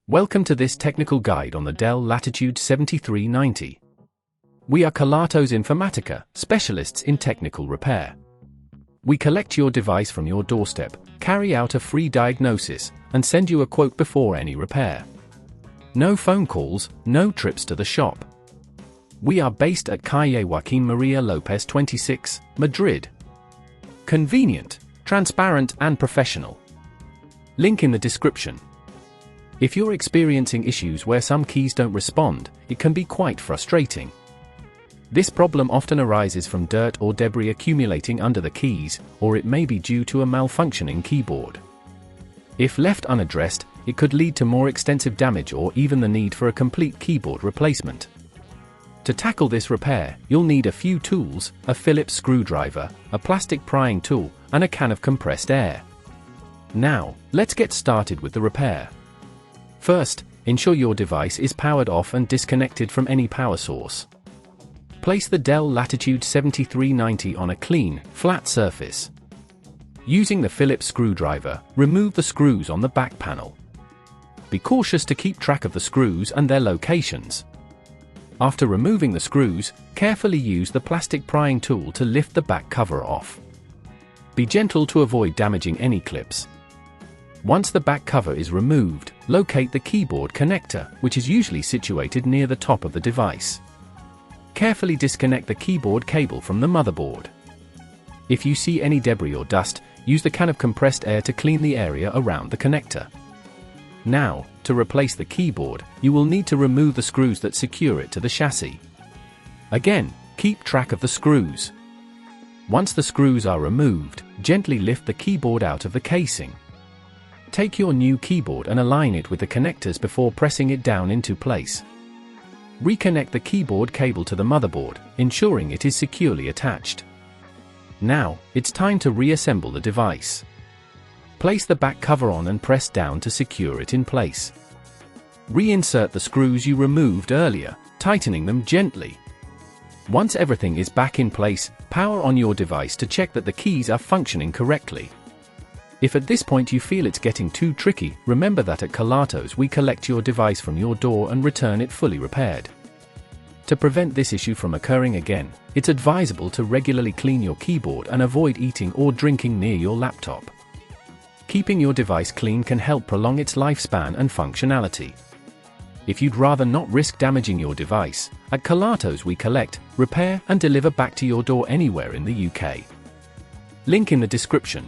Welcome to this technical guide on the DELL Latitude 7390. We are Kelatos Informatica, specialists in technical repair. We collect your device from your doorstep, carry out a free diagnosis, and send you a quote before any repair. No phone calls, no trips to the shop. We are based at Calle Joaquín María López 26, Madrid. Convenient, transparent and professional. Link in the description. If you're experiencing issues where some keys don't respond, it can be quite frustrating. This problem often arises from dirt or debris accumulating under the keys, or it may be due to a malfunctioning keyboard. If left unaddressed, it could lead to more extensive damage or even the need for a complete keyboard replacement. To tackle this repair, you'll need a few tools: a Phillips screwdriver, a plastic prying tool, and a can of compressed air. Now, let's get started with the repair. First, ensure your device is powered off and disconnected from any power source. Place the DELL Latitude 7390 on a clean, flat surface. Using the Phillips screwdriver, remove the screws on the back panel. Be cautious to keep track of the screws and their locations. After removing the screws, carefully use the plastic prying tool to lift the back cover off. Be gentle to avoid damaging any clips. Once the back cover is removed, locate the keyboard connector, which is usually situated near the top of the device. Carefully disconnect the keyboard cable from the motherboard. If you see any debris or dust, use the can of compressed air to clean the area around the connector. Now, to replace the keyboard, you will need to remove the screws that secure it to the chassis. Again, keep track of the screws. Once the screws are removed, gently lift the keyboard out of the casing. Take your new keyboard and align it with the connectors before pressing it down into place. Reconnect the keyboard cable to the motherboard, ensuring it is securely attached. Now, it's time to reassemble the device. Place the back cover on and press down to secure it in place. Reinsert the screws you removed earlier, tightening them gently. Once everything is back in place, power on your device to check that the keys are functioning correctly. If at this point you feel it's getting too tricky, remember that at Kelatos we collect your device from your door and return it fully repaired. To prevent this issue from occurring again, it's advisable to regularly clean your keyboard and avoid eating or drinking near your laptop. Keeping your device clean can help prolong its lifespan and functionality. If you'd rather not risk damaging your device, at Kelatos we collect, repair and deliver back to your door anywhere in the UK. Link in the description.